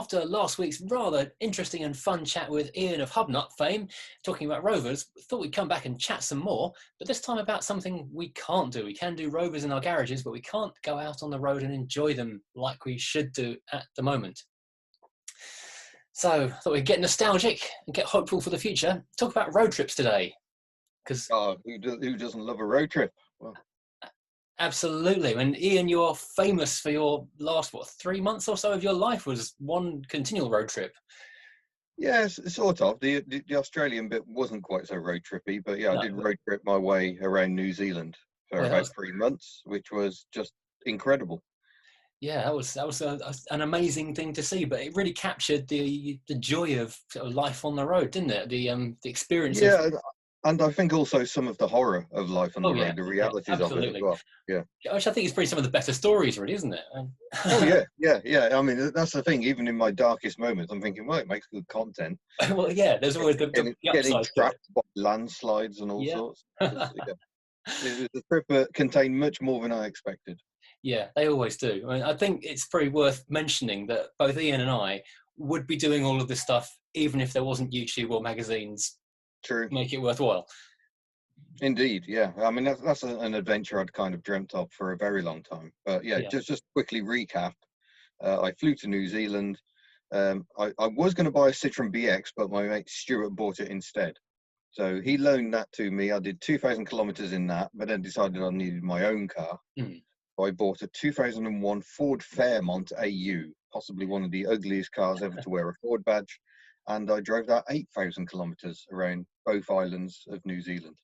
after last week's rather interesting and fun chat with Ian of HubNut fame, talking about rovers, we thought we'd come back and chat some more, but this time about something we can't do. We can do rovers in our garages, but we can't go out on the road and enjoy them like we should do at the moment. So I thought we'd get nostalgic and get hopeful for the future. Talk about road trips today. Who doesn't love a road trip? Well, absolutely. And Ian, you're famous for your last, 3 months or so of your life was one continual road trip. yes, sort of. The Australian bit wasn't quite so road trippy, but yeah, No, I did road trip my way around New Zealand for about 3 months, which was just incredible. Yeah, that was an amazing thing to see, but it really captured the joy of sort of life on the road, didn't it? The experience. Yeah, and I think also some of the horror of life on the road, the realities of it as absolutely. well. Yeah. Which I think is probably some of the better stories, really, isn't it? Oh yeah. I mean, that's the thing. Even in my darkest moments, I'm thinking, well, it makes good content. Well, yeah, there's always the getting upside trapped by landslides and all sorts. It was a trip that contained much more than I expected. Yeah, they always do. I mean, I think it's probably worth mentioning that both Ian and I would be doing all of this stuff even if there wasn't YouTube or magazines. True. To make it worthwhile. Indeed, yeah. I mean, that's an adventure I'd kind of dreamt of for a very long time. But yeah. Just quickly recap. I flew to New Zealand. I was going to buy a Citroen BX, but my mate Stuart bought it instead. So he loaned that to me. I did 2,000 kilometers in that, but then decided I needed my own car. So I bought a 2001 Ford Fairmont AU, possibly one of the ugliest cars ever to wear a Ford badge. And I drove that 8,000 kilometers around both islands of New Zealand.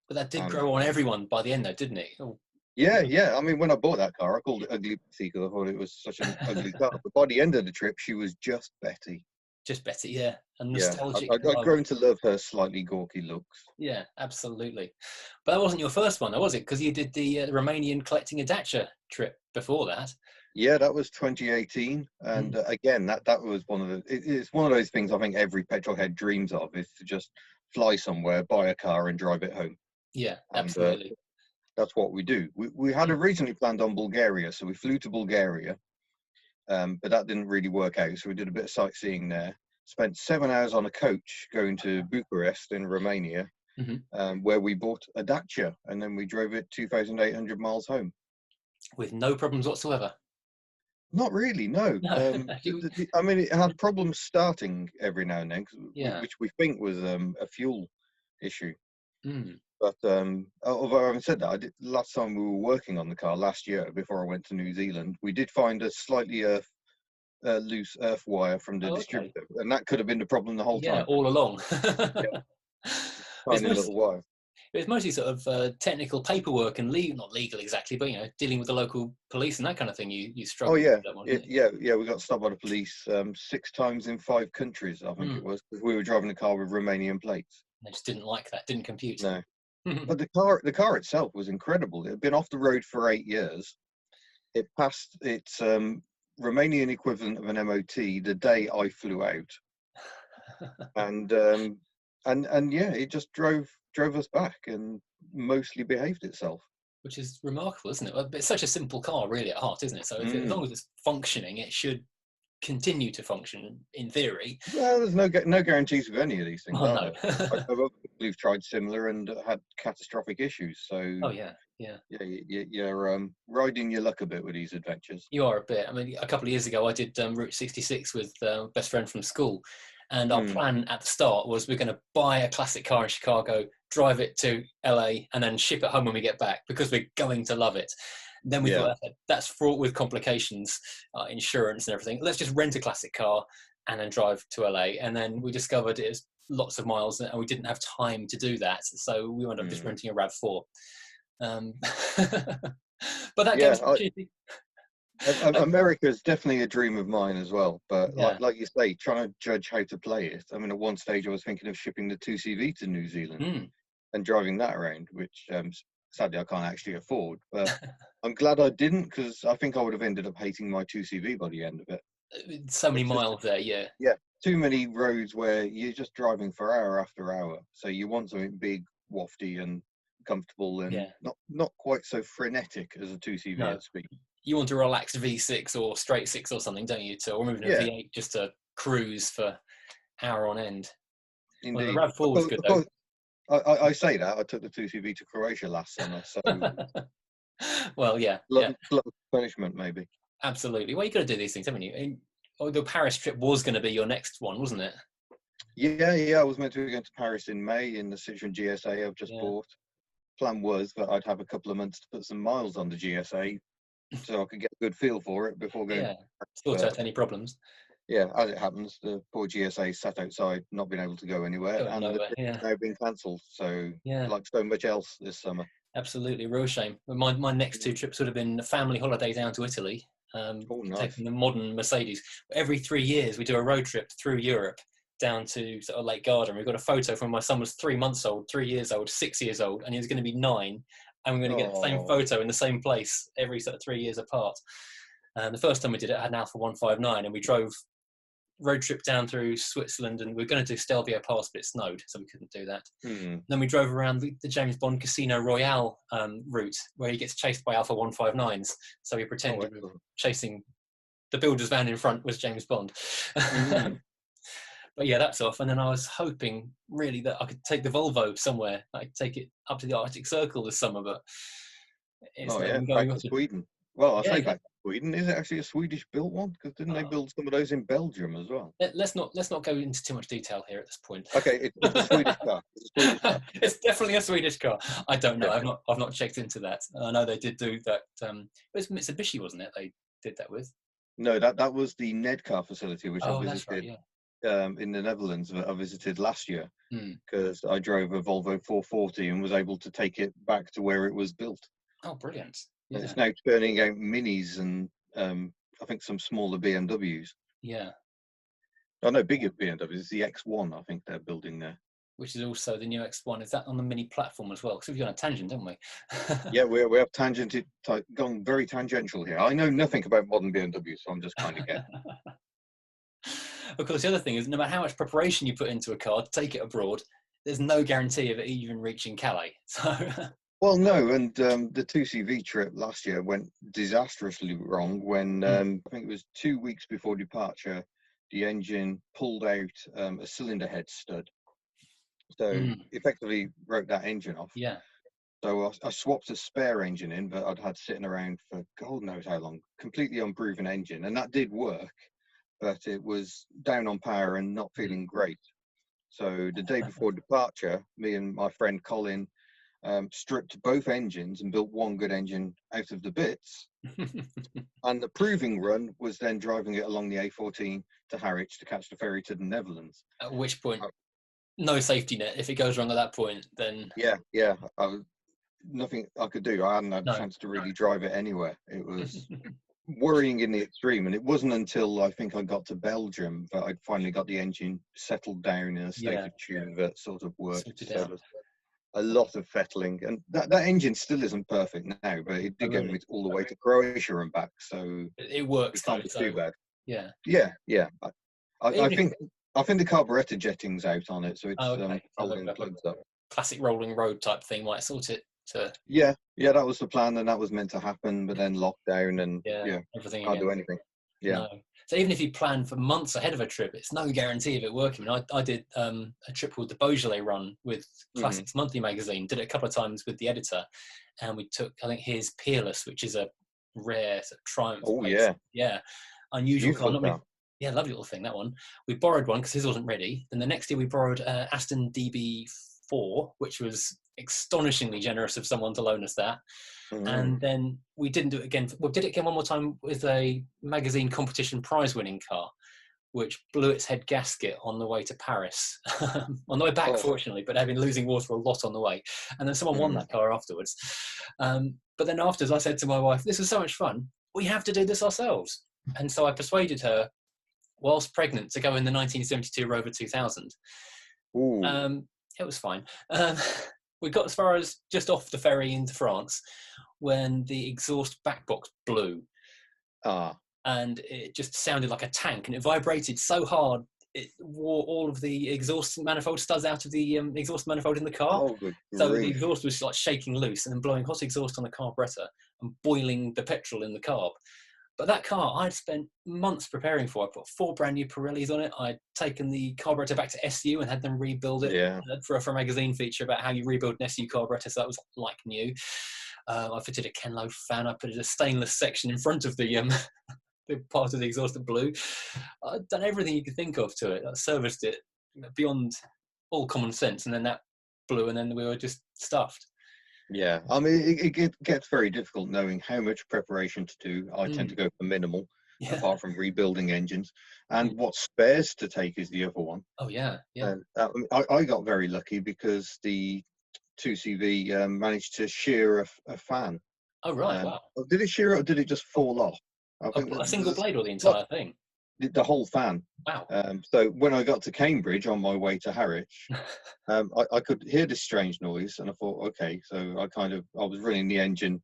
But that did grow on everyone by the end, though, didn't it? Oh. Yeah. I mean, when I bought that car, I called it Ugly Betty because I thought it was such an ugly car. But by the end of the trip, she was just Betty. Just Betty, yeah. And nostalgic. Yeah, I'd grown to love her slightly gawky looks. Yeah, absolutely. But that wasn't your first one, though, was it? Because you did the Romanian collecting a dacha trip before that. Yeah, that was 2018, and again, that was it's one of those things I think every petrol head dreams of, is to just fly somewhere, buy a car, and drive it home. Yeah, absolutely. That's what we do. We had originally planned on Bulgaria, so we flew to Bulgaria, but that didn't really work out. So we did a bit of sightseeing there. Spent 7 hours on a coach going to Bucharest in Romania, where we bought a dacha, and then we drove it 2,800 miles home with no problems whatsoever. Not really, no. I mean, it had problems starting every now and then, which we think was a fuel issue. But although having said that, last time we were working on the car last year, before I went to New Zealand, we did find a slightly loose earth wire from the distributor, and that could have been the problem the whole time. Yeah, all along. Tiny little wire. It was mostly sort of technical paperwork and not legal exactly, but dealing with the local police and that kind of thing. You struggled. Oh yeah, with that one, yeah. We got stopped by the police 6 times in 5 countries, I think it was, because we were driving a car with Romanian plates. They just didn't like that. Didn't compute. No, but the car itself was incredible. It had been off the road for 8 years. It passed its Romanian equivalent of an MOT the day I flew out, and yeah, it just drove us back and mostly behaved itself. Which is remarkable, isn't it? It's such a simple car, really, at heart, isn't it? So as long as it's functioning, it should continue to function in theory. Well, there's no guarantees with any of these things. Oh, no. I've other people who've tried similar and had catastrophic issues. So you're riding your luck a bit with these adventures. You are a bit. I mean, a couple of years ago, I did Route 66 with a best friend from school. And our plan at the start was we're going to buy a classic car in Chicago, drive it to LA, and then ship it home when we get back because we're going to love it. Then we thought, that's fraught with complications, insurance and everything. Let's just rent a classic car and then drive to LA. And then we discovered it was lots of miles and we didn't have time to do that. So we ended up just renting a RAV4. But that gave us America is definitely a dream of mine as well, but like you say, trying to judge how to play it. I mean, at one stage I was thinking of shipping the 2CV to New Zealand and driving that around, which sadly I can't actually afford, but I'm glad I didn't, because I think I would have ended up hating my 2CV by the end of it. So many miles there, yeah, too many roads where you're just driving for hour after hour, so you want something big, wafty and comfortable and not quite so frenetic as a 2CV at speed. you want a relaxed V6 or straight six or something, don't you? Or moving a V8 just to cruise for hour on end. Indeed. Well, the RAV4 was good though. I say that. I took the 2CV to Croatia last summer, so well, yeah. punishment maybe. Absolutely. Well, you got to do these things, haven't you? The Paris trip was going to be your next one, wasn't it? Yeah. I was meant to be going to Paris in May in the Citroen GSA I've just bought. Plan was that I'd have a couple of months to put some miles on the GSA, so I could get a good feel for it before going. Yeah. Sort out any problems. Yeah, as it happens, the poor GSA sat outside, not being able to go anywhere, and the trip's now been cancelled. So, like so much else this summer. Absolutely, real shame. My next two trips would have been a family holiday down to Italy, nice. taking the modern Mercedes. Every 3 years, we do a road trip through Europe down to sort of Lake Garda. We've got a photo from my son was 3 months old, 3 years old, 6 years old, and he was going to be 9. And we're going to get the same photo in the same place every sort of 3 years apart. The first time we did it, I had an Alfa 159, and we drove road trip down through Switzerland, and we were going to do Stelvio Pass, but it snowed, so we couldn't do that. Then we drove around the James Bond Casino Royale route, where he gets chased by Alfa 159s. So we pretended we were chasing the builder's van in front was James Bond. But yeah, that's off. And then I was hoping really that I could take the Volvo somewhere. I could take it up to the Arctic Circle this summer, but it's back to Sweden. Well, I say back to Sweden. Is it actually a Swedish-built one? Because didn't they build some of those in Belgium as well? Let's not go into too much detail here at this point. Okay, it's a Swedish car. It's definitely a Swedish car. I don't know. I've not checked into that. I know they did do that. It was Mitsubishi, wasn't it? They did that with. No, that was the Nedcar facility, which I visited in the Netherlands. That I visited last year because I drove a Volvo 440 and was able to take it back to where it was built. Oh, brilliant! Yeah. It's now turning out minis and I think some smaller BMWs. Yeah. Oh no, bigger BMWs. It's the X1 I think they're building there. Which is also the new X1. Is that on the mini platform as well? Because we've gone on a tangent, haven't we? Yeah, we have gone very tangential here. I know nothing about modern BMWs, so I'm just kind of getting. Of course, the other thing is no matter how much preparation you put into a car to take it abroad, there's no guarantee of it even reaching Calais. So. Well, no, and the 2CV trip last year went disastrously wrong when I think it was 2 weeks before departure, the engine pulled out a cylinder head stud. So effectively wrote that engine off. Yeah. So I swapped a spare engine in that I'd had sitting around for God knows how long, completely unproven engine, and that did work, but it was down on power and not feeling great. So the day before departure, me and my friend Colin stripped both engines and built one good engine out of the bits. And the proving run was then driving it along the A14 to Harwich to catch the ferry to the Netherlands. At which point, no safety net. If it goes wrong at that point, then... Yeah. Nothing I could do. I hadn't had a chance to really drive it anywhere. It was worrying in the extreme. And it wasn't until I think I got to Belgium that I'd finally got the engine settled down in a state of tune that sort of worked. So a lot of fettling, and that engine still isn't perfect now, but it did get me all the way to Croatia and back, so it works. It can't be too bad. Yeah. I think the carburetor jetting's out on it, so it's holding the plugs up. Classic rolling road type thing might sort it. Yeah, that was the plan, and that was meant to happen, but then lockdown and everything. Can't do anything. Yeah. No. So even if you plan for months ahead of a trip, it's no guarantee of it working. I did a trip called the Beaujolais Run with Classics Monthly magazine. Did it a couple of times with the editor, and we took, I think, his Peerless, which is a rare sort of Triumph. Oh yeah, unusual car. Yeah, lovely little thing, that one. We borrowed one because his wasn't ready. Then the next year we borrowed Aston DB4, which was astonishingly generous of someone to loan us that. And then we didn't do it again. We did it again one more time with a magazine competition prize-winning car, which blew its head gasket on the way to Paris. On the way back, fortunately, but having losing water a lot on the way. And then someone won that car afterwards. But then afterwards, I said to my wife, this was so much fun. We have to do this ourselves. And so I persuaded her, whilst pregnant, to go in the 1972 Rover 2000. It was fine. We got as far as just off the ferry into France when the exhaust back box blew. And it just sounded like a tank, and it vibrated so hard it wore all of the exhaust manifold studs out of the exhaust manifold in the car. Oh, good So the grief. exhaust was like shaking loose and then blowing hot exhaust on the carburetor and boiling the petrol in the carb. But that car, I'd spent months preparing for. I put 4 brand new Pirellis on it. I'd taken the carburetor back to SU and had them rebuild it for a magazine feature about how you rebuild an SU carburetor. So that was like new. I fitted a Kenlo fan. I put a stainless section in front of the part of the exhaust that blew. I'd done everything you could think of to it. I serviced it beyond all common sense, and then that blew, and then we were just stuffed. Yeah, I mean, it gets very difficult knowing how much preparation to do. I tend to go for minimal, apart from rebuilding engines, and what spares to take is the other one. Oh yeah, yeah. I got very lucky because the 2CV managed to shear a fan. Oh right, wow. Did it shear it or did it just fall off? I think a single blade or the entire thing? The whole fan. Wow. So when I got to Cambridge on my way to Harwich, I could hear this strange noise, and I thought, okay. So I was running the engine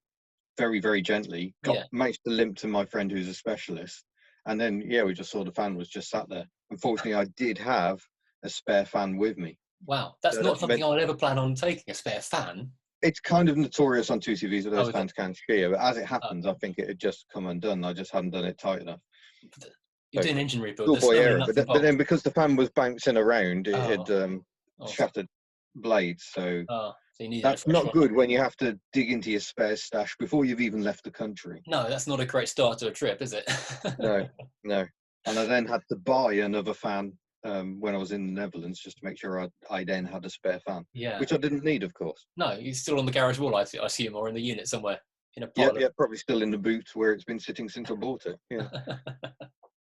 very, very gently. Managed to limp to my friend who's a specialist, and then we just saw the fan was just sat there. Unfortunately, I did have a spare fan with me. Wow, that's not something I would ever plan on taking, a spare fan. It's kind of notorious on 2CVs that those fans can shear, but as it happens, I think it had just come undone. I just hadn't done it tight enough. You're doing engine rebuild. But then because the fan was bouncing around, it had shattered blades. So that's not good when you have to dig into your spare stash before you've even left the country. No, that's not a great start to a trip, is it? No. And I then had to buy another fan when I was in the Netherlands just to make sure I then had a spare fan. Yeah. Which I didn't need, of course. No, it's still on the garage wall, I assume, or in the unit somewhere. In a pile probably still in the boot where it's been sitting since I bought it. Yeah.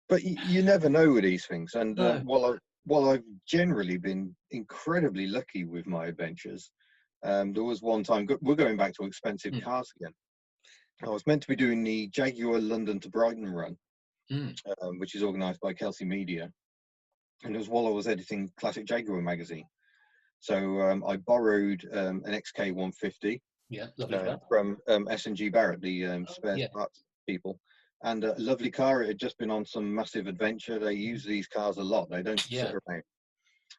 But you never know with these things. And while I've generally been incredibly lucky with my adventures, there was one time, we're going back to expensive cars again. I was meant to be doing the Jaguar London to Brighton run, which is organised by Kelsey Media. And it was while I was editing Classic Jaguar magazine. So I borrowed an XK 150 from S&G Barrett, the spare parts people. And a lovely car. It had just been on some massive adventure. They use these cars a lot. They don't sit around.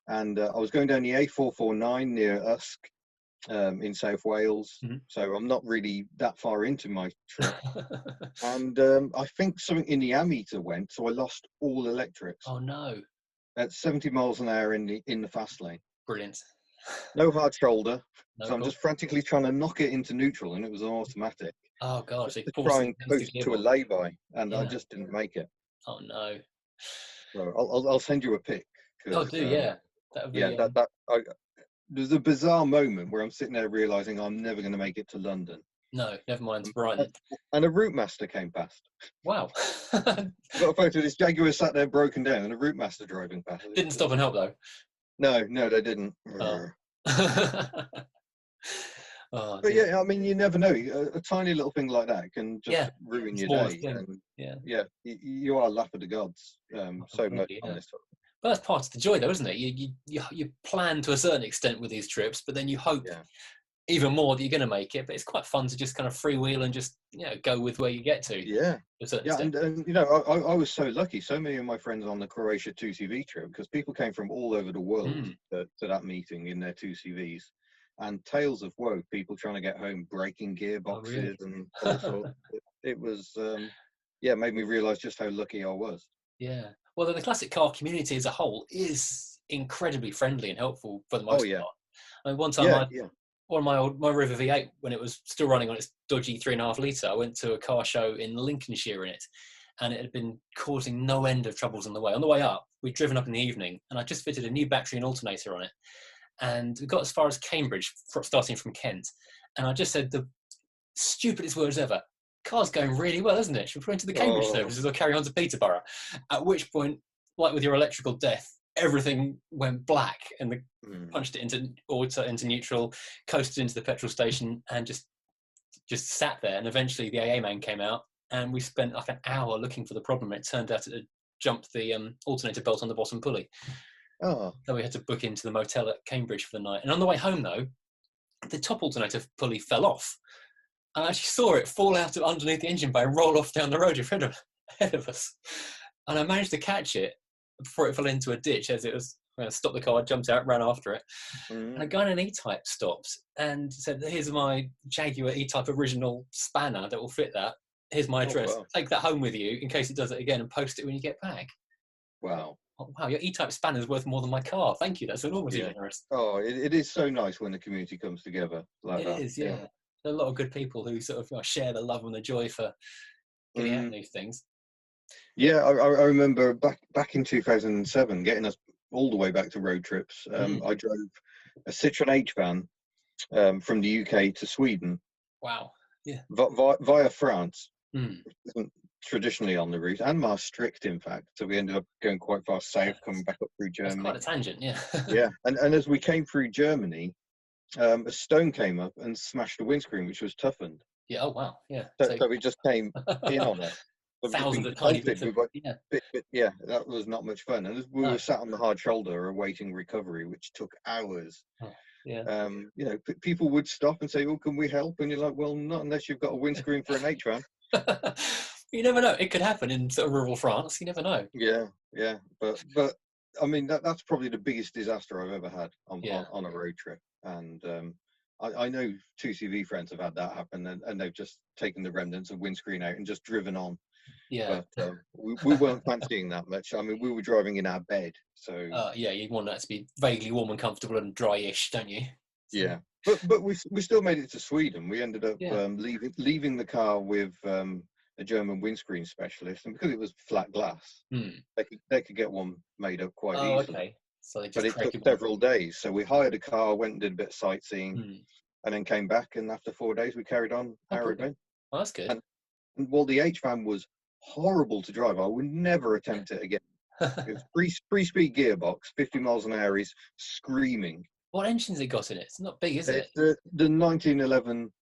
And I was going down the A449 near Usk in South Wales. So I'm not really that far into my trip. And I think something in the ammeter went, so I lost all electrics. Oh no! At 70 miles an hour in the fast lane. Brilliant. No hard shoulder. So I'm just frantically trying to knock it into neutral, and it was an automatic. Oh god! To try and coast to a lay-by, and I just didn't make it. Oh no! So I'll send you a pic. Oh, do That would be, there's a bizarre moment where I'm sitting there realising I'm never going to make it to London. No, never mind to Brighton. And a route master came past. Wow! Got a photo of this Jaguar sat there broken down, and a route master driving past. Didn't stop and help though. No, they didn't. Oh, but I mean, you never know. A tiny little thing like that can just ruin your day. And, you are laugh of the gods so much on this topic. But that's part of the joy, though, isn't it? You plan to a certain extent with these trips, but then you hope even more that you're going to make it. But it's quite fun to just kind of freewheel and just go with where you get to. Yeah, and I was so lucky. So many of my friends on the Croatia 2CV trip, because people came from all over the world to that meeting in their 2CVs. And tales of woe, people trying to get home, breaking gearboxes and all sorts. It was, made me realise just how lucky I was. Yeah. Well, the classic car community as a whole is incredibly friendly and helpful for the most part. I mean, one time, one of my River V8, when it was still running on its dodgy 3.5 litre, I went to a car show in Lincolnshire in it, and it had been causing no end of troubles on the way. On the way up, we'd driven up in the evening, and I just fitted a new battery and alternator on it. And we got as far as Cambridge, starting from Kent. And I just said the stupidest words ever. Car's going really well, isn't it? Should we put into the Cambridge services or carry on to Peterborough? At which point, like with your electrical death, everything went black, and punched it into neutral, coasted into the petrol station, and just sat there. And eventually the AA man came out, and we spent like an hour looking for the problem. It turned out it had jumped the alternator belt on the bottom pulley. So we had to book into the motel at Cambridge for the night. And on the way home, though, the top alternator pulley fell off. And I actually saw it fall out of underneath the engine bay and roll off down the road ahead of us. And I managed to catch it before it fell into a ditch as it was. Stopped the car, jumped out, ran after it. And a guy in an E-Type stopped and said, "Here's my Jaguar E-Type original spanner that will fit that. Here's my address. Wow. Take that home with you in case it does it again and post it when you get back." Wow. Oh, wow, your E-Type spanner is worth more than my car. Thank you. That's enormously generous. Oh, it is so nice when the community comes together like that. It is, yeah. There are a lot of good people who sort of share the love and the joy for getting out these things. Yeah, I remember back in 2007, getting us all the way back to road trips. I drove a Citroen H van from the UK to Sweden. Wow. Yeah. Via France. Which isn't traditionally on the route, and Maastricht, in fact. So we ended up going quite far south, coming back up through Germany. That's quite a tangent, yeah. Yeah, and as we came through Germany, a stone came up and smashed the windscreen, which was toughened. Yeah. Oh wow. Yeah. So we just came in on it. Thousands of tiny bits of, yeah, that was not much fun. And we were sat on the hard shoulder awaiting recovery, which took hours. Oh, yeah. People would stop and say, "Oh, can we help?" And you're like, "Well, not unless you've got a windscreen for an H-van." You never know. It could happen in sort of rural France. You never know. Yeah. But I mean, that's probably the biggest disaster I've ever had on a road trip. And I know 2CV friends have had that happen, and they've just taken the remnants of windscreen out and just driven on. Yeah. But we weren't fancying that much. I mean, we were driving in our bed, so yeah, you want that to be vaguely warm and comfortable and dryish, don't you? So, yeah. But we still made it to Sweden. We ended up leaving the car with a German windscreen specialist, and because it was flat glass, they could get one made up quite easily. Okay. So they just but it took several days. So we hired a car, went and did a bit of sightseeing, and then came back. And after 4 days, we carried on our adventure. Oh, that's good. And well, the H van was horrible to drive. I would never attempt it again. It was three-speed gearbox, 50 miles an hour. Is screaming. What engine's it got in it? It's not big, is it? The 1911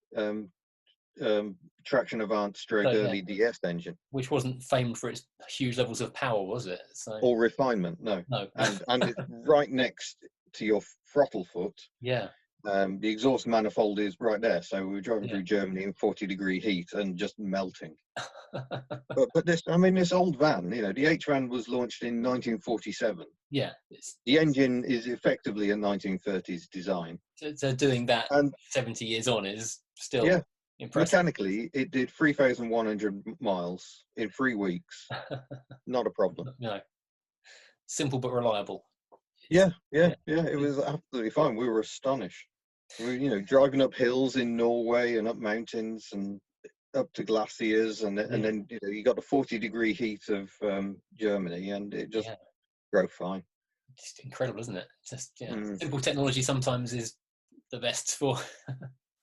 traction avant stroke early DS engine, which wasn't famed for its huge levels of power, was it? So... or refinement, no. And it's right next to your throttle foot. Yeah. The exhaust manifold is right there, so we were driving through Germany in 40-degree heat and just melting. but this old van, the H van was launched in 1947. Yeah, the engine is effectively a 1930s design. So doing that and 70 years on is still impressive. Mechanically, it did 3,100 miles in 3 weeks. Not a problem. No, simple but reliable. Yeah. It was absolutely fine. We were astonished. We were, driving up hills in Norway and up mountains and up to glaciers, and then you got the 40-degree heat of Germany, and it just drove fine. Just incredible, isn't it? Just simple technology sometimes is the best for.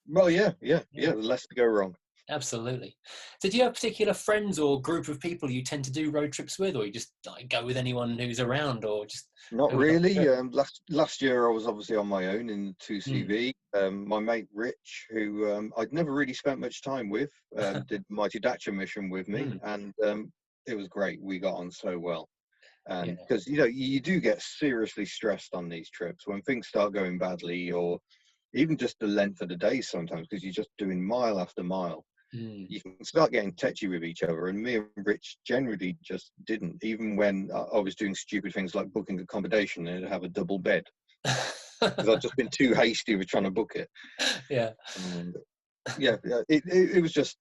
Well, yeah. Less to go wrong. Absolutely. So do you have particular friends or group of people you tend to do road trips with, or you just go with anyone who's around, or just? Not really. Last year I was obviously on my own in 2CV. My mate Rich, who I'd never really spent much time with, did Mighty Dacha mission with me, and it was great. We got on so well. And because you do get seriously stressed on these trips when things start going badly, or even just the length of the days sometimes, because you're just doing mile after mile. You can start getting touchy with each other, and me and Rich generally just didn't, even when I was doing stupid things like booking accommodation and have a double bed, because I've just been too hasty with trying to book it. It was just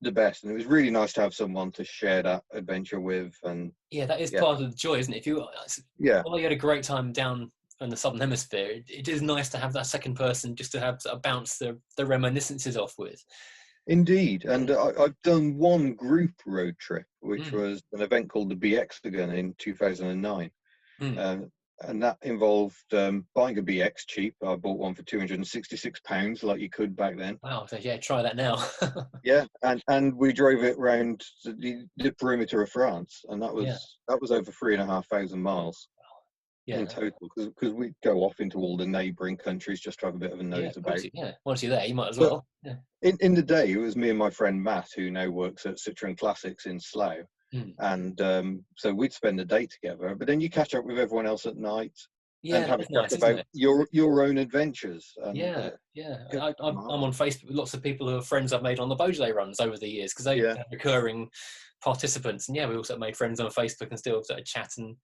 the best, and it was really nice to have someone to share that adventure with. And that is part of the joy, isn't it? Although you had a great time down in the Southern Hemisphere, it is nice to have that second person just to have bounce the reminiscences off with. Indeed, and I've done one group road trip, which was an event called the BX again in 2009, and that involved buying a BX cheap. I bought one for £266, like you could back then. Wow! So try that now. and we drove it around the perimeter of France, and that was over 3,500 miles. In total, because we go off into all the neighbouring countries just to have a bit of a nose about. Once you're there, you might as well. In the day, it was me and my friend Matt, who now works at Citroen Classics in Slough, and so we'd spend the day together. But then you catch up with everyone else at night and have a chat about your own adventures. And, I'm on Facebook with lots of people who are friends I've made on the Beaujolais runs over the years, because they have recurring participants, and we also made friends on Facebook and still sort of chat and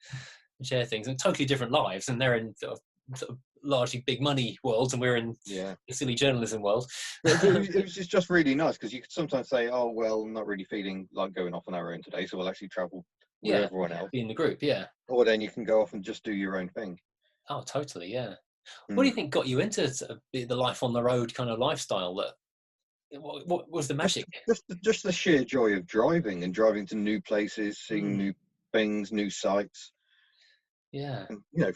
share things, and totally different lives, and they're in sort of largely big money worlds, and we're in the silly journalism world. It was just really nice, because you could sometimes say, oh well, I'm not really feeling like going off on our own today, so we'll actually travel with everyone else, be in the group, or then you can go off and just do your own thing. Oh, totally. What do you think got you into sort of the life on the road kind of lifestyle? What was the magic? Just the sheer joy of driving to new places, seeing new things, new sights. Yeah. And, you know,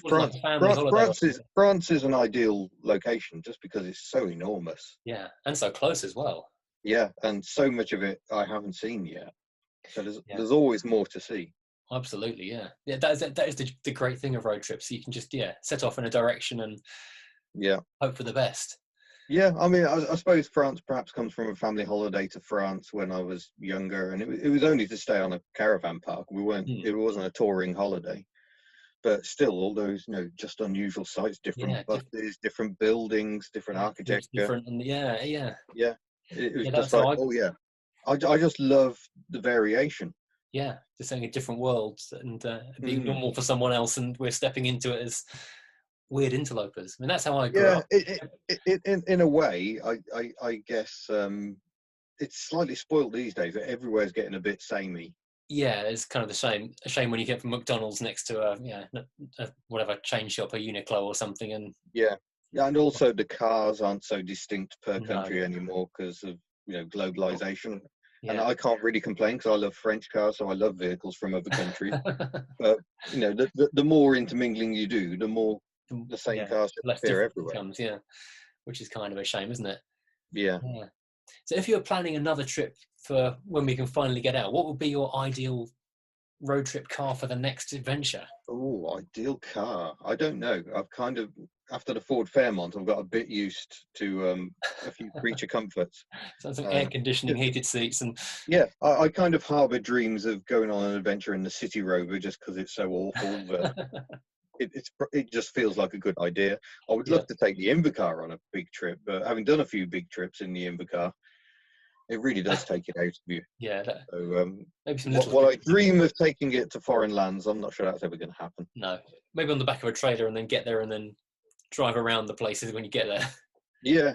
France is an ideal location just because it's so enormous. Yeah, and so close as well. Yeah, and so much of it I haven't seen yet. So there's always more to see. Absolutely, yeah. That is the great thing of road trips. You can just set off in a direction and hope for the best. Yeah, I mean, I suppose France perhaps comes from a family holiday to France when I was younger, and it was only to stay on a caravan park. It wasn't a touring holiday. But still, all those, just unusual sights, different buses, different buildings, different architecture. Different, and Yeah. It was just like, I just love the variation. Yeah, just saying a different world and being normal for someone else, and we're stepping into it as weird interlopers. I mean, that's how I grew up. In a way, I guess it's slightly spoiled these days. Everywhere's getting a bit samey. Yeah, it's kind of a shame when you get from McDonald's next to a whatever chain shop, a Uniqlo or something, and and also the cars aren't so distinct per country anymore because of globalization. And I can't really complain because I love French cars, so I love vehicles from other countries. But the more intermingling you do, the more the same cars appear everywhere. Becomes, which is kind of a shame, isn't it? Yeah. So if you're planning another trip for when we can finally get out, what would be your ideal road trip car for the next adventure? Oh, ideal car. I don't know. I've kind of, after the Ford Fairmont, I've got a bit used to a few creature comforts. Sounds like air conditioning, heated seats, and I kind of harbour dreams of going on an adventure in the City Rover just because it's so awful. But it just feels like a good idea. I would love to take the Invacar on a big trip, but having done a few big trips in the Invacar, it really does take it out of you. So while I dream of taking it to foreign lands, I'm not sure that's ever going to happen. No, maybe on the back of a trailer and then get there and then drive around the places when you get there. Yeah.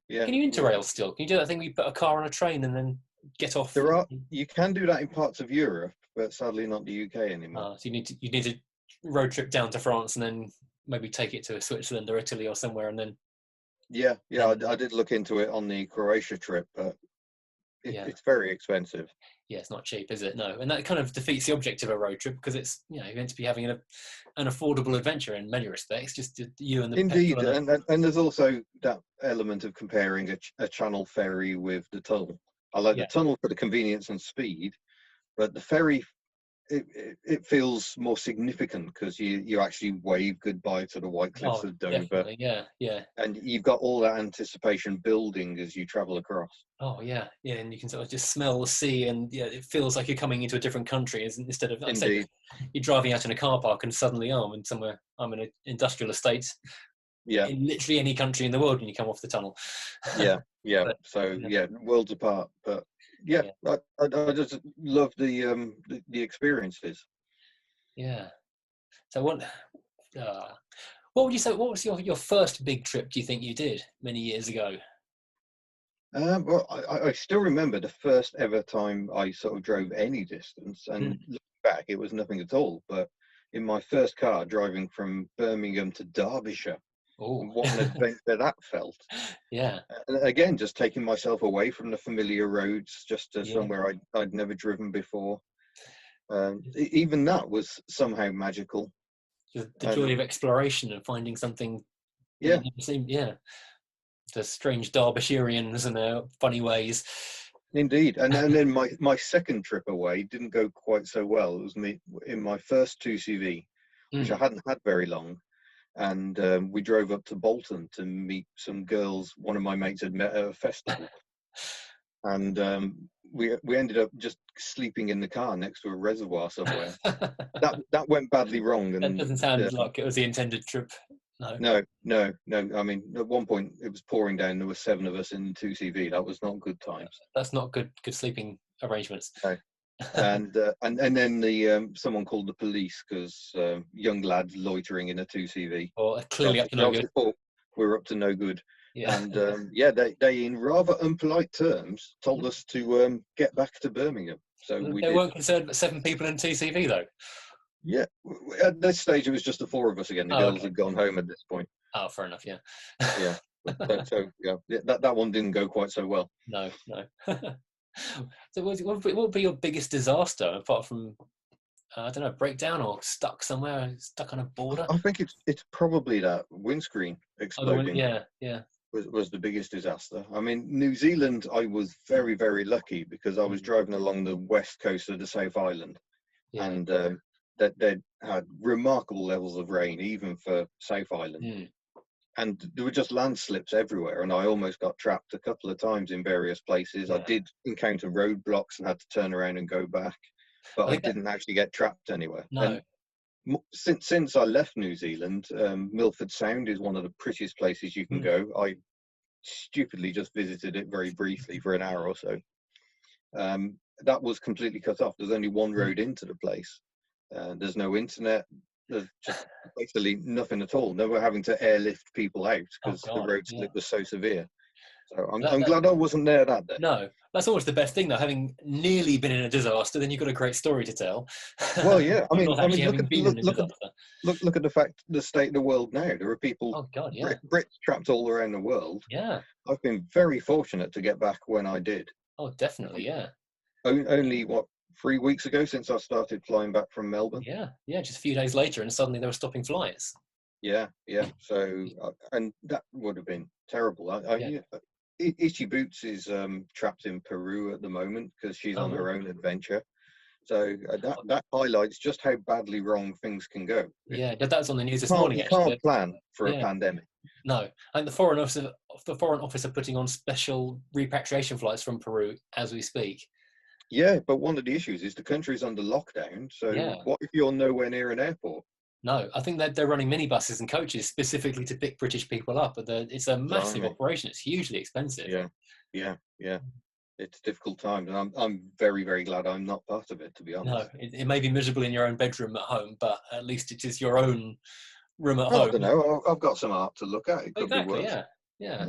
Can you Interrail still? Can you do that thing where you put a car on a train and then get off? You can do that in parts of Europe, but sadly not the UK anymore. So you need to road trip down to France and then maybe take it to Switzerland or Italy or somewhere, and then I did look into it on the Croatia trip, but it's very expensive. It's not cheap, is it? No, and that kind of defeats the object of a road trip, because it's you're going to be having an affordable adventure in many respects, just you and the indeed, and there's also that element of comparing a channel ferry with the tunnel. I like the tunnel for the convenience and speed, but the ferry, it feels more significant because you actually wave goodbye to the White Cliffs of Dover. And you've got all that anticipation building as you travel across. Oh yeah, and you can sort of just smell the sea, and it feels like you're coming into a different country instead of you're driving out in a car park and suddenly I'm in an industrial estate. In literally any country in the world when you come off the tunnel. Worlds apart, but I just love the experiences. So what would you say, what was your first big trip do you think you did many years ago? Well, I still remember the first ever time I sort of drove any distance, and looking back it was nothing at all, but in my first car driving from Birmingham to Derbyshire. What an adventure that felt. And again, just taking myself away from the familiar roads, just to somewhere I'd never driven before. Even that was somehow magical. The joy of exploration and finding something you've never seen. The strange Derbyshireans and their funny ways. Indeed. And then my second trip away didn't go quite so well. It was me in my first 2CV, which I hadn't had very long. And we drove up to Bolton to meet some girls one of my mates had met at a festival. And we ended up just sleeping in the car next to a reservoir somewhere. that went badly wrong. And that doesn't sound like it was the intended trip. No. I mean, at one point it was pouring down. There were 7 of us in 2CV. That was not good times. That's not good sleeping arrangements. No. and then the someone called the police because young lads loitering in a 2CV. Or clearly up to no good. We're up to no good. Yeah. And they in rather unpolite terms told us to get back to Birmingham. So they weren't concerned about 7 people in 2CV though. Yeah, at this stage it was just the 4 of us again. The girls had gone home at this point. Oh, fair enough. Yeah. Yeah. So that one didn't go quite so well. No. So what would be your biggest disaster apart from I don't know, breakdown or stuck somewhere, stuck on a border? I think it's probably that windscreen exploding. Yeah. Was the biggest disaster. I mean, New Zealand, I was very, very lucky because I was driving along the west coast of the South Island, and that they had remarkable levels of rain even for South Island. And there were just landslips everywhere, and I almost got trapped a couple of times in various places. I did encounter roadblocks and had to turn around and go back, but I didn't actually get trapped anywhere. No. And since I left New Zealand, Milford Sound is one of the prettiest places you can go. I stupidly just visited it very briefly for an hour or so. That was completely cut off. There's only one road into the place. There's no internet. There's just basically nothing at all. They were having to airlift people out because the road slip was so severe. So I'm glad I wasn't there that day. No, that's always the best thing though. Having nearly been in a disaster, then you've got a great story to tell. Well, yeah. I mean, look at the state of the world now. There are people, Brits trapped all around the world. Yeah. I've been very fortunate to get back when I did. Oh, definitely, yeah. Only 3 weeks ago since I started flying back from Melbourne. Yeah, just a few days later, and suddenly they were stopping flights. Yeah. So, and that would have been terrible. Itchy Boots is trapped in Peru at the moment because she's on her own adventure. So that highlights just how badly wrong things can go. Yeah, that was on the news this morning. You can't plan for a pandemic. No, and the Foreign Office are putting on special repatriation flights from Peru as we speak. Yeah, but one of the issues is the country's under lockdown. So what if you're nowhere near an airport? No, I think that they're running minibuses and coaches specifically to pick British people up. But it's a massive operation. It's hugely expensive. Yeah. It's a difficult time, and I'm very, very glad I'm not part of it, to be honest. No, it may be miserable in your own bedroom at home, but at least it is your own room at home. I don't know. I've got some art to look at. It could be worse. Yeah.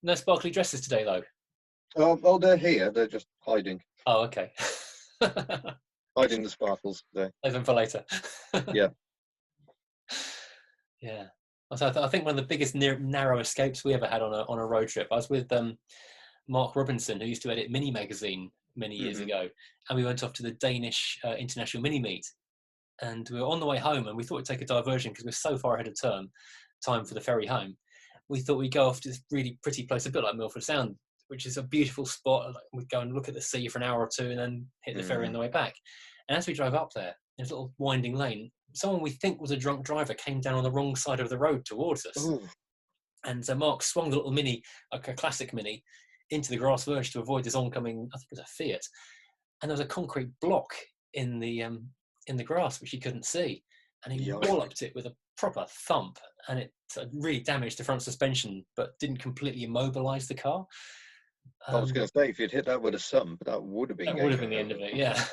No sparkly dresses today, though. Oh, they're here. They're just hiding. Oh, okay. Hiding the sparkles today. Save them for later. Yeah. Yeah. So I think one of the biggest narrow escapes we ever had on a road trip, I was with Mark Robinson, who used to edit Mini Magazine many years ago, and we went off to the Danish International Mini Meet, and we were on the way home, and we thought we'd take a diversion because we're so far ahead of time for the ferry home. We thought we'd go off to this really pretty place, a bit like Milford Sound, which is a beautiful spot. Like, we'd go and look at the sea for an hour or two and then hit the ferry on the way back. And as we drove up there, in a little winding lane, someone we think was a drunk driver came down on the wrong side of the road towards us. Ooh. And Mark swung the little Mini, like a classic Mini, into the grass verge to avoid this oncoming, I think it was a Fiat. And there was a concrete block in the grass, which he couldn't see. And he walloped it with a proper thump, and it really damaged the front suspension, but didn't completely immobilize the car. I was going to say, if you'd hit that with a sum, that would have been the end of it, yeah.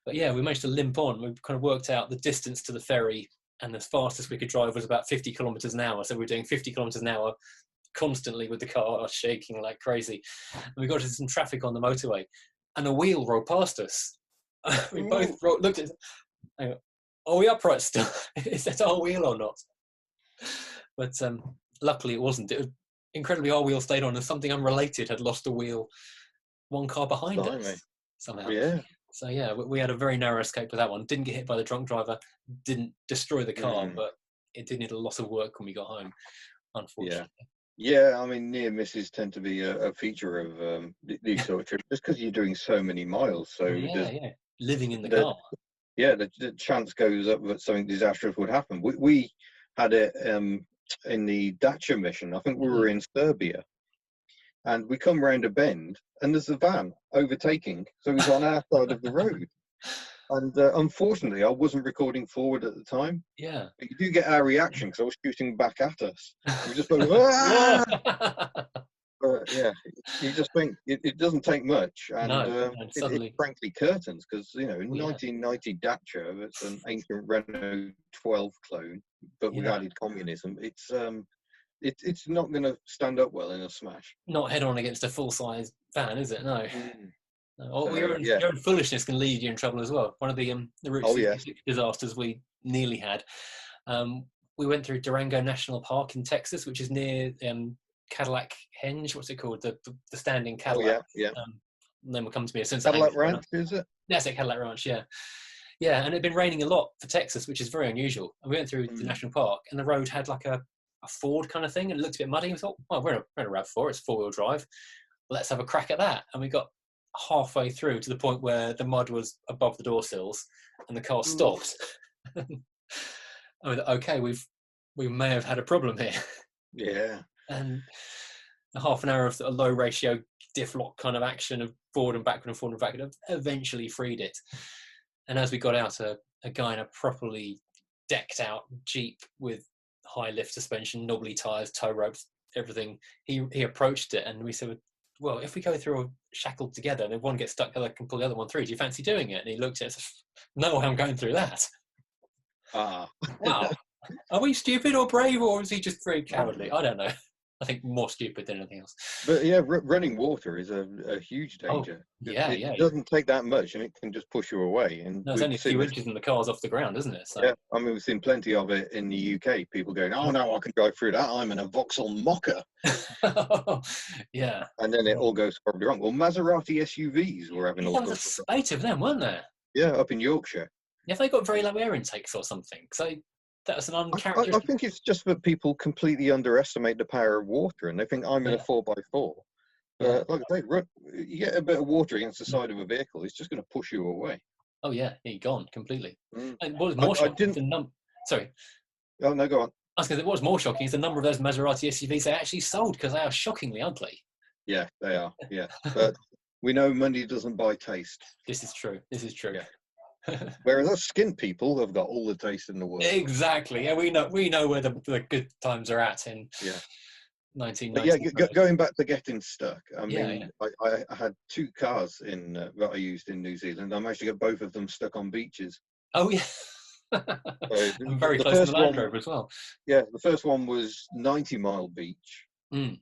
But yeah, we managed to limp on. We kind of worked out the distance to the ferry, and the fastest we could drive was about 50 kilometres an hour. So we were doing 50 kilometres an hour constantly with the car shaking like crazy. And we got into some traffic on the motorway, and a wheel rolled past us. We both looked at it. Are we upright still? Is that our wheel or not? But luckily it wasn't. It was incredibly, our wheel stayed on, and something unrelated had lost a wheel one car behind us somehow. Yeah. So yeah, we had a very narrow escape with that one. Didn't get hit by the drunk driver, didn't destroy the car, but it did need a lot of work when we got home, unfortunately. Yeah, I mean, near misses tend to be a feature of these sort of trips, just because you're doing so many miles. So living in the car. Yeah, the chance goes up that something disastrous would happen. We had it in the Dacia mission. I think we were in Serbia, and we come round a bend, and there's a van overtaking. So he's on our side of the road. And unfortunately, I wasn't recording forward at the time. Yeah. But you do get our reaction because I was shooting back at us. We just went, ah! Yeah, you just think it doesn't take much, and and suddenly, it's frankly curtains, because in yeah, 1990 Dacia, it's an ancient Renault 12 clone, but we've yeah, added communism. It's not going to stand up well in a smash. not head on against a full size van, is it? No. Mm. Or So yeah. your own foolishness can lead you in trouble as well. One of the Route Oh yes. 66 disasters we nearly had. We went through Durango National Park in Texas, which is near Cadillac Henge. What's it called? The standing Cadillac. Oh yeah. Name will come to me as soon as Cadillac Ranch, is it? That's it, Cadillac Ranch. Yeah, yeah. And it'd been raining a lot for Texas, which is very unusual. And we went through the national park, and the road had like a ford kind of thing, and it looked a bit muddy. And we thought, well, we're in a RAV4. It's 4-wheel drive. Let's have a crack at that. And we got halfway through to the point where the mud was above the door sills, and the car stopped. I mean, okay, we may have had a problem here. Yeah. And a half an hour of a low ratio diff lock kind of action of forward and backward and forward and backward eventually freed it. And as we got out, a guy in a properly decked out Jeep with high lift suspension, knobbly tires, tow ropes, everything, he approached it, and we said, well, if we go through a shackled together and if one gets stuck, the other can pull the other one through. Do you fancy doing it? And he looked at us, no, I'm going through that. Wow. Are we stupid or brave, or is he just very cowardly? I don't know. I think more stupid than anything else. But yeah, running water is a huge danger. It doesn't take that much, and it can just push you away. And there's only a few inches and the car's off the ground, isn't it? So. Yeah, I mean, we've seen plenty of it in the UK. People going, "Oh no, I can drive through that. I'm in a Vauxhall Mocha." Yeah. And then it all goes horribly wrong. Well, Maserati SUVs were having all sorts of 8 of them, weren't there? Yeah, up in Yorkshire. Have they got very low air intakes or something? So that was an uncharacteristic. I think it's just that people completely underestimate the power of water, and they think I'm in a 4x4. Like I say, you get a bit of water against the side of a vehicle, it's just going to push you away. Oh yeah, you're gone completely. And what was more shocking? Sorry. Oh no, go on. I was going to say, what was more shocking is the number of those Maserati SUVs they actually sold, because they are shockingly ugly. Yeah, they are. Yeah, but we know money doesn't buy taste. This is true. Yeah. Whereas us skin people have got all the taste in the world. Exactly. Yeah, we know where the good times are at in 1990. But yeah, going back to getting stuck. I mean, I had 2 cars that I used in New Zealand. I managed to get both of them stuck on beaches. Oh yeah. I'm very close to the Land Rover as well. Yeah, the first one was 90 Mile Beach. I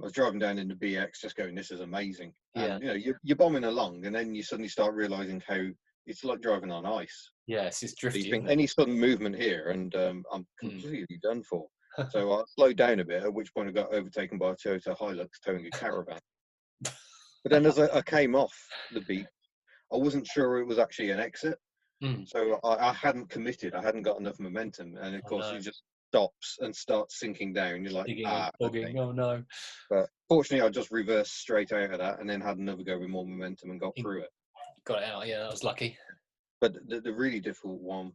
was driving down in the BX, just going, "This is amazing." And, you're bombing along, and then you suddenly start realizing how it's like driving on ice. Yes, it's drifty. You think any sudden movement here, and I'm completely done for. So I slowed down a bit, at which point I got overtaken by a Toyota Hilux towing a caravan. But then as I came off the beach, I wasn't sure it was actually an exit. So I hadn't committed. I hadn't got enough momentum. And of course, it just stops and starts sinking down. You're like, okay. Oh no. But fortunately, I just reversed straight out of that and then had another go with more momentum and got through it. Got it out, yeah, that was lucky. But the really difficult one,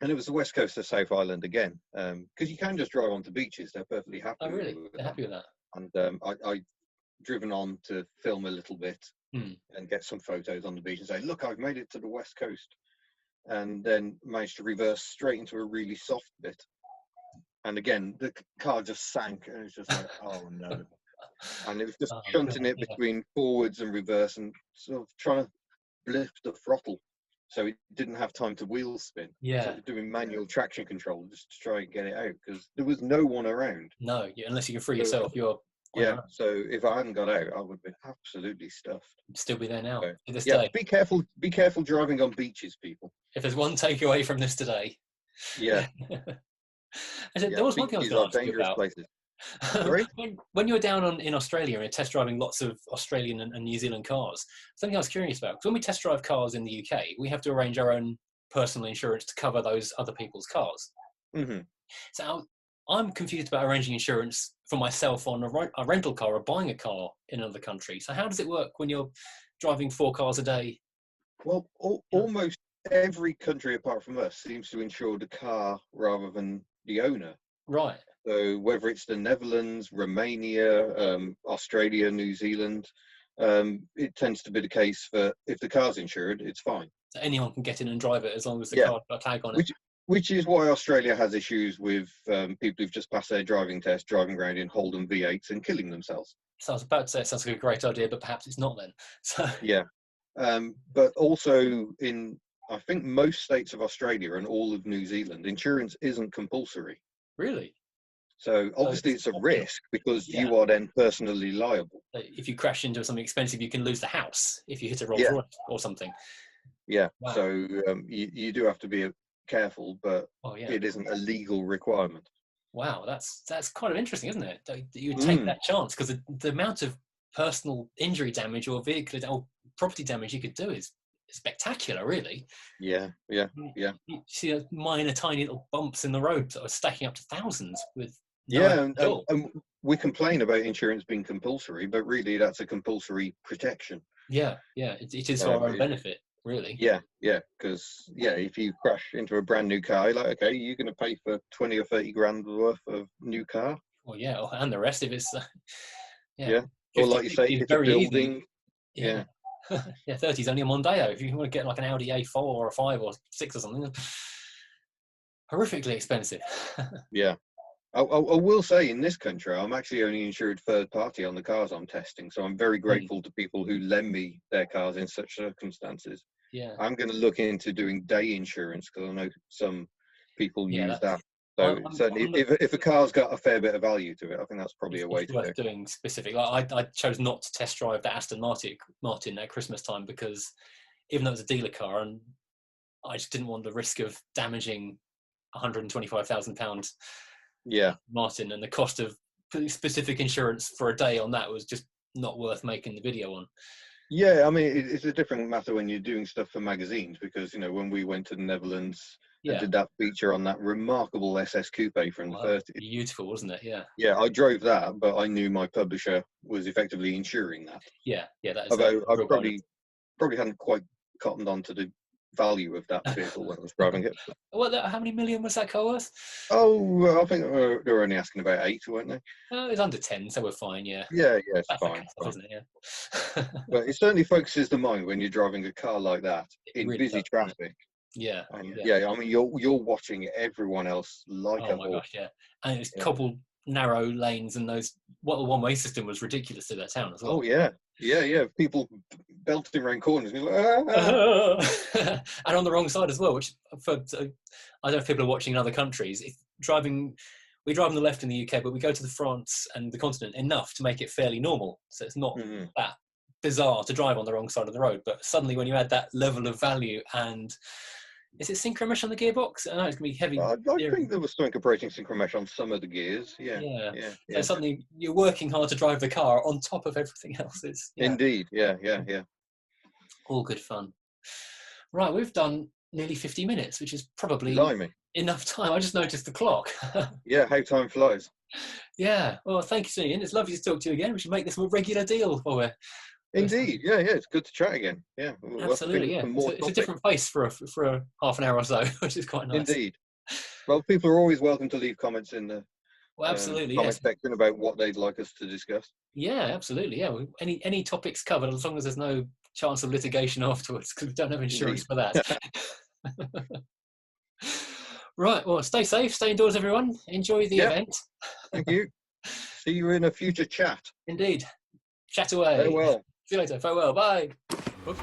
and it was the west coast of South Island again, because you can just drive onto beaches. They're perfectly happy. Oh, really? They're happy with that. And I driven on to film a little bit and get some photos on the beach and say, "Look, I've made it to the west coast," and then managed to reverse straight into a really soft bit. And again, the car just sank, and it was just like, oh no. And it was just shunting it between forwards and reverse and sort of trying to lift the throttle so it didn't have time to wheel spin. So doing manual traction control just to try and get it out, because there was no one around. No, unless you can free yourself, you're so if I hadn't got out, I would have been absolutely stuffed. Still be there now. So, to this day. Be careful driving on beaches, people. If there's one takeaway from this today. Yeah. There was one thing I was going to ask you about. Places. When you were down in Australia and test driving lots of Australian and New Zealand cars, something I was curious about, because when we test drive cars in the UK, we have to arrange our own personal insurance to cover those other people's cars. So I'm confused about arranging insurance for myself on a rental car or buying a car in another country. So how does it work when you're driving 4 cars a day? Well, almost every country apart from us seems to insure the car rather than the owner. Right. So whether it's the Netherlands, Romania, Australia, New Zealand, it tends to be the case that if the car's insured, it's fine. So anyone can get in and drive it as long as the car's got a tag on it. Which is why Australia has issues with people who've just passed their driving test, driving around in Holden V8s and killing themselves. So I was about to say it sounds like a great idea, but perhaps it's not then. So Yeah. But also I think most states of Australia and all of New Zealand, insurance isn't compulsory. really? So obviously it's a risk because you are then personally liable. If you crash into something expensive, you can lose the house if you hit a Rolls Royce or something. Yeah. Wow. So you do have to be careful, but it isn't a legal requirement. Wow, that's kind of interesting, isn't it? That you would take that chance, because the amount of personal injury damage or vehicle or property damage you could do is spectacular, really. Yeah. You see minor, tiny little bumps in the road that are stacking up to thousands with. And we complain about insurance being compulsory, but really that's a compulsory protection. Yeah, it is for our own benefit, really. Yeah, because if you crash into a brand new car, you're like, okay, you're going to pay for 20 or 30 grand worth of new car. Well, and the rest of it's or like you say, it's a building. Easy. Yeah. 30 is only a Mondeo. If you want to get like an Audi A4 or a 5 or 6 or something, horrifically expensive. Yeah. I will say in this country, I'm actually only insured third party on the cars I'm testing. So I'm very grateful to people who lend me their cars in such circumstances. Yeah. I'm going to look into doing day insurance because I know some people use that. So certainly if a car's got a fair bit of value to it, I think that's probably a way to worth doing specific. Like I chose not to test drive the Aston Martin at Christmas time, because even though it was a dealer car, and I just didn't want the risk of damaging £125,000 Martin, and the cost of specific insurance for a day on that was just not worth making the video on. Yeah, I mean, it's a different matter when you're doing stuff for magazines, because, when we went to the Netherlands and did that feature on that remarkable SS Coupe from the 30s. Beautiful, wasn't it? Yeah. Yeah, I drove that, but I knew my publisher was effectively insuring that. Yeah, that is. Although I probably hadn't quite cottoned on to the value of that vehicle when I was driving it. Well, how many million was that car worth? Oh, I think they were only asking about 8, weren't they? It was under 10, so we're fine. Yeah, it's fine. Isn't it? Yeah. But it certainly focuses the mind when you're driving a car like that in really busy traffic. Yeah. I mean, you're watching everyone else like a hawk. Gosh, yeah. And it was cobbled, narrow lanes, and the one-way system was ridiculous to that town as well. Oh yeah. People belting around corners. And on the wrong side as well, which I don't know if people are watching in other countries. We drive on the left in the UK, but we go to France and the continent enough to make it fairly normal. So it's not that bizarre to drive on the wrong side of the road. But suddenly when you add that level of value, and is it synchro mesh on the gearbox? I know it's going to be heavy. I think there was something approaching synchro mesh on some of the gears. Yeah. So suddenly you're working hard to drive the car on top of everything else. Indeed. Yeah. All good fun. Right, we've done nearly 50 minutes, which is probably enough time. I just noticed the clock. Yeah, how time flies. Yeah. Well, thank you, Ian. It's lovely to talk to you again. We should make this a regular deal while we're. Indeed, yeah, it's good to chat again. Yeah, absolutely, yeah. It's a different pace for a half an hour or so, which is quite nice. Indeed. Well, people are always welcome to leave comments in the comment section about what they'd like us to discuss. Yeah, absolutely. Yeah, any topics covered, as long as there's no chance of litigation afterwards, because we don't have insurance for that. Right. Well, stay safe, stay indoors, everyone. Enjoy the event. Thank you. See you in a future chat. Indeed. Chat away. Farewell. See you later. Farewell. Bye. Oops.